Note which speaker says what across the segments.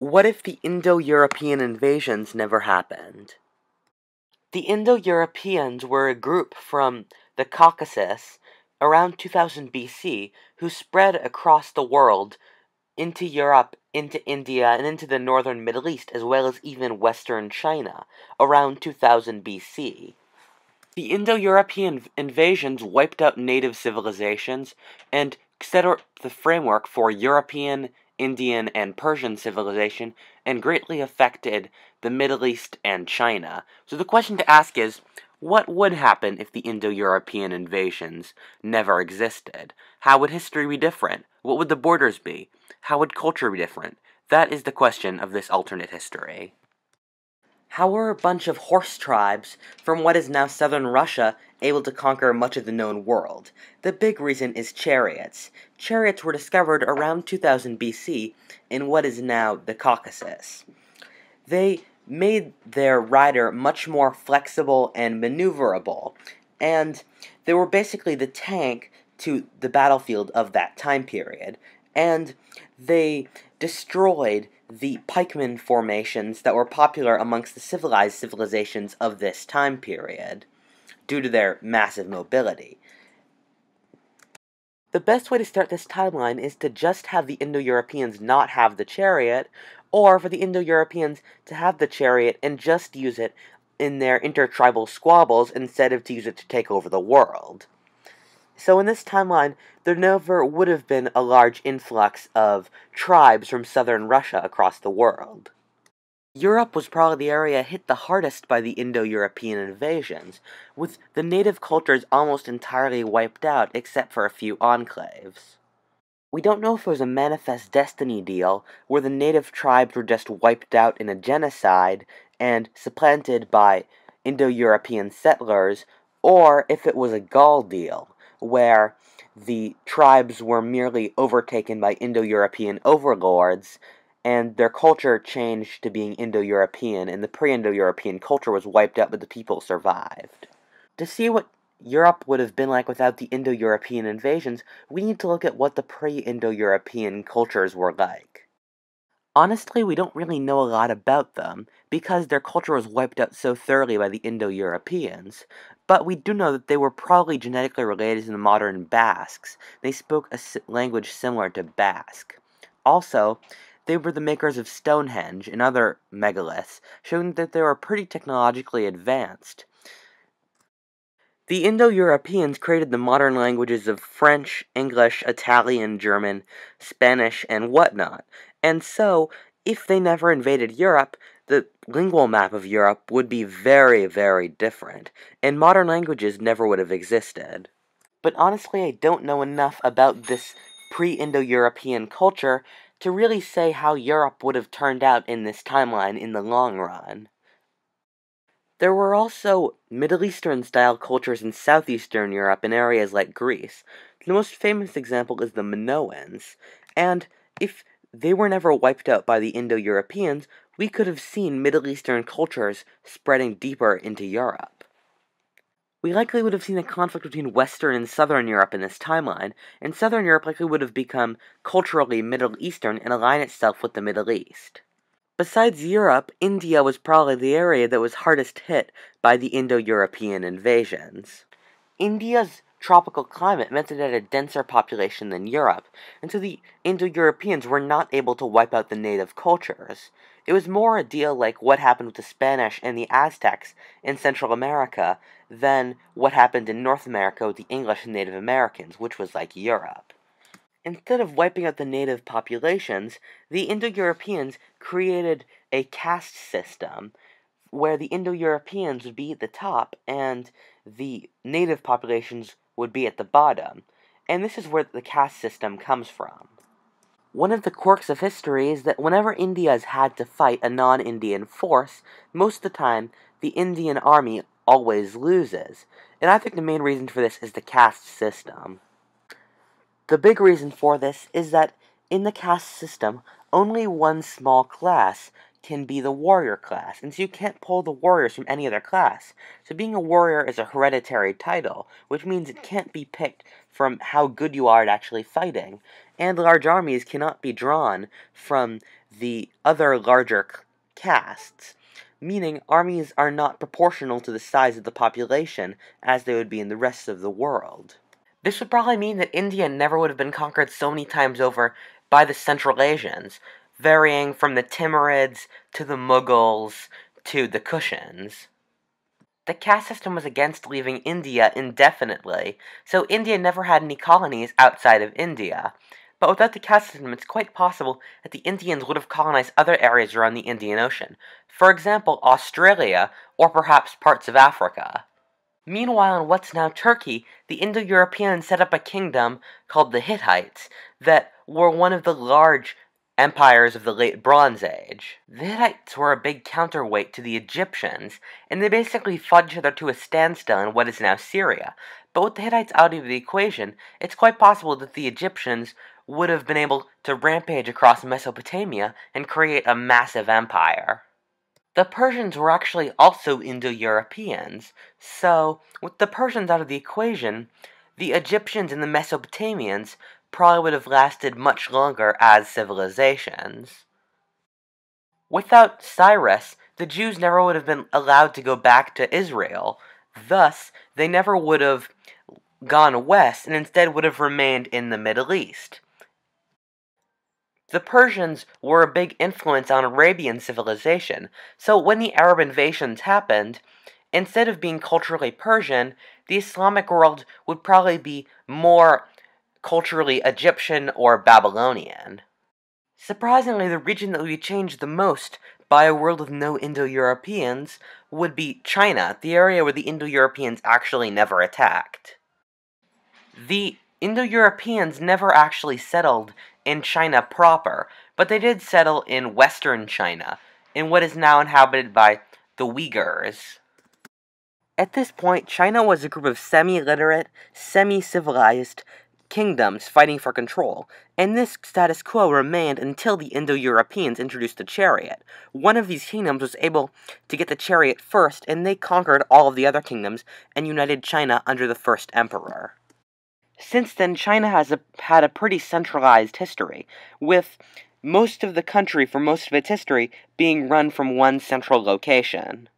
Speaker 1: What if the Indo European invasions never happened? The Indo Europeans were a group from the Caucasus around 2000 BC who spread across the world into Europe, into India, and into the northern Middle East, as well as even western China, around 2000 BC. The Indo European invasions wiped out native civilizations and set up the framework for European, Indian, and Persian civilization, and greatly affected the Middle East and China. So the question to ask is, what would happen if the Indo European invasions never existed? How would history be different? What would the borders be? How would culture be different? That is the question of this alternate history. How were a bunch of horse tribes from what is now southern Russia able to conquer much of the known world? The big reason is chariots. Chariots were discovered around 2000 BC in what is now the Caucasus. They made their rider much more flexible and maneuverable, and they were basically the tank to the battlefield of that time period, and they destroyed the pikeman formations that were popular amongst the civilized civilizations of this time period, due to their massive mobility. The best way to start this timeline is to just have the Indo-Europeans not have the chariot, or for the Indo-Europeans to have the chariot and just use it in their intertribal squabbles instead of to use it to take over the world. So in this timeline, there never would have been a large influx of tribes from southern Russia across the world. Europe was probably the area hit the hardest by the Indo-European invasions, with the native cultures almost entirely wiped out except for a few enclaves. We don't know if it was a manifest destiny deal, where the native tribes were just wiped out in a genocide and supplanted by Indo-European settlers, or if it was a Gaul deal, where the tribes were merely overtaken by Indo-European overlords, and their culture changed to being Indo-European, and the pre-Indo-European culture was wiped out, but the people survived. To see what Europe would have been like without the Indo-European invasions, we need to look at what the pre-Indo-European cultures were like. Honestly, we don't really know a lot about them, because their culture was wiped out so thoroughly by the Indo-Europeans, but we do know that they were probably genetically related to the modern Basques. They spoke a language similar to Basque. Also, they were the makers of Stonehenge and other megaliths, showing that they were pretty technologically advanced. The Indo-Europeans created the modern languages of French, English, Italian, German, Spanish, and whatnot, and so, if they never invaded Europe, the lingual map of Europe would be very, very different, and modern languages never would have existed. But honestly, I don't know enough about this pre-Indo-European culture to really say how Europe would have turned out in this timeline in the long run. There were also Middle Eastern-style cultures in southeastern Europe in areas like Greece. The most famous example is the Minoans, and if they were never wiped out by the Indo-Europeans, we could have seen Middle Eastern cultures spreading deeper into Europe. We likely would have seen a conflict between Western and Southern Europe in this timeline, and Southern Europe likely would have become culturally Middle Eastern and align itself with the Middle East. Besides Europe, India was probably the area that was hardest hit by the Indo-European invasions. India's tropical climate meant it had a denser population than Europe, and so the Indo-Europeans were not able to wipe out the native cultures. It was more a deal like what happened with the Spanish and the Aztecs in Central America than what happened in North America with the English and Native Americans, which was like Europe. Instead of wiping out the native populations, the Indo-Europeans created a caste system where the Indo-Europeans would be at the top and the native populations would be at the bottom. And this is where the caste system comes from. One of the quirks of history is that whenever India has had to fight a non-Indian force, most of the time the Indian army always loses. And I think the main reason for this is the caste system. The big reason for this is that in the caste system, only one small class can be the warrior class, and so you can't pull the warriors from any other class. So being a warrior is a hereditary title, which means it can't be picked from how good you are at actually fighting, and large armies cannot be drawn from the other larger castes, meaning armies are not proportional to the size of the population as they would be in the rest of the world. This would probably mean that India never would have been conquered so many times over by the Central Asians, varying from the Timurids to the Mughals to the Kushans. The caste system was against leaving India indefinitely, so India never had any colonies outside of India. But without the caste system, it's quite possible that the Indians would have colonized other areas around the Indian Ocean. For example, Australia, or perhaps parts of Africa. Meanwhile, in what's now Turkey, the Indo Europeans set up a kingdom called the Hittites that were one of the large empires of the late Bronze Age. The Hittites were a big counterweight to the Egyptians, and they basically fought each other to a standstill in what is now Syria. But with the Hittites out of the equation, it's quite possible that the Egyptians would have been able to rampage across Mesopotamia and create a massive empire. The Persians were actually also Indo-Europeans, so with the Persians out of the equation, the Egyptians and the Mesopotamians probably would have lasted much longer as civilizations. Without Cyrus, the Jews never would have been allowed to go back to Israel. Thus, they never would have gone west and instead would have remained in the Middle East. The Persians were a big influence on Arabian civilization, so when the Arab invasions happened, instead of being culturally Persian, the Islamic world would probably be more culturally Egyptian or Babylonian. Surprisingly, the region that would be changed the most by a world with no Indo-Europeans would be China, the area where the Indo-Europeans actually never attacked. The Indo-Europeans never actually settled in China proper, but they did settle in western China, in what is now inhabited by the Uyghurs. At this point, China was a group of semi-literate, semi-civilized kingdoms fighting for control, and this status quo remained until the Indo-Europeans introduced the chariot. One of these kingdoms was able to get the chariot first, and they conquered all of the other kingdoms and united China under the first emperor. Since then, China has had a pretty centralized history, with most of the country for most of its history being run from one central location.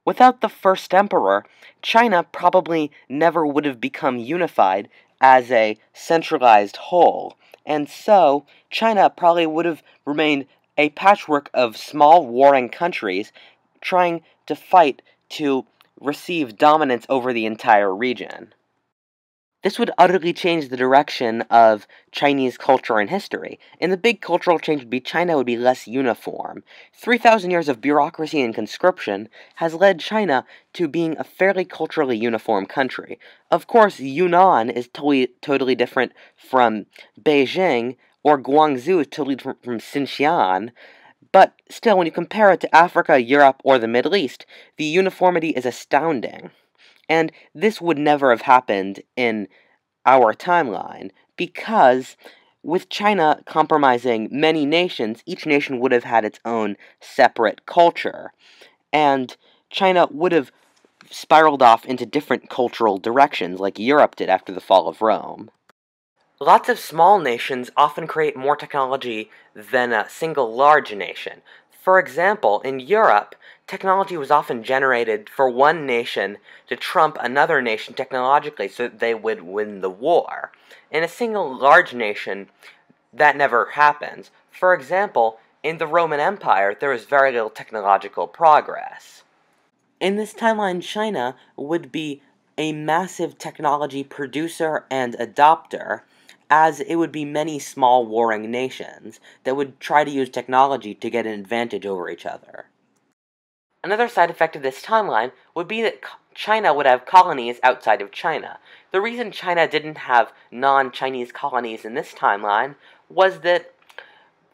Speaker 1: Without the first emperor, China probably never would have become unified as a centralized whole, and so China probably would have remained a patchwork of small warring countries trying to fight to receive dominance over the entire region. This would utterly change the direction of Chinese culture and history, and the big cultural change would be China would be less uniform. 3,000 years of bureaucracy and conscription has led China to being a fairly culturally uniform country. Of course, Yunnan is totally different from Beijing, or Guangzhou is totally different from Xinjiang, but still, when you compare it to Africa, Europe, or the Middle East, the uniformity is astounding. And this would never have happened in our timeline, because with China compromising many nations, each nation would have had its own separate culture, and China would have spiraled off into different cultural directions like Europe did after the fall of Rome. Lots of small nations often create more technology than a single large nation. For example, in Europe, technology was often generated for one nation to trump another nation technologically so that they would win the war. In a single large nation, that never happens. For example, in the Roman Empire, there was very little technological progress. In this timeline, China would be a massive technology producer and adopter, as it would be many small warring nations that would try to use technology to get an advantage over each other. Another side effect of this timeline would be that China would have colonies outside of China. The reason China didn't have non-Chinese colonies in this timeline was that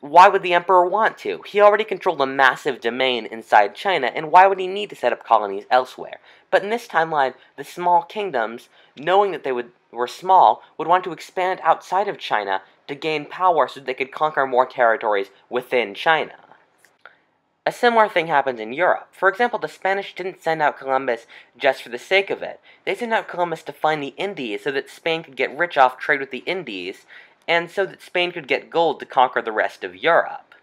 Speaker 1: why would the emperor want to? He already controlled a massive domain inside China, and why would he need to set up colonies elsewhere? But in this timeline, the small kingdoms, knowing that they were small, would want to expand outside of China to gain power so that they could conquer more territories within China. A similar thing happens in Europe. For example, the Spanish didn't send out Columbus just for the sake of it. They sent out Columbus to find the Indies so that Spain could get rich off trade with the Indies, and so that Spain could get gold to conquer the rest of Europe.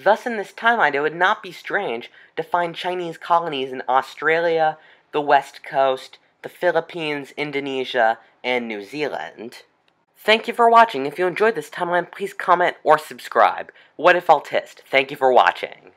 Speaker 1: Thus, in this timeline, it would not be strange to find Chinese colonies in Australia, the West Coast, the Philippines, Indonesia, and New Zealand. Thank you for watching. If you enjoyed this timeline, please comment or subscribe. Whatifalthist. Thank you for watching.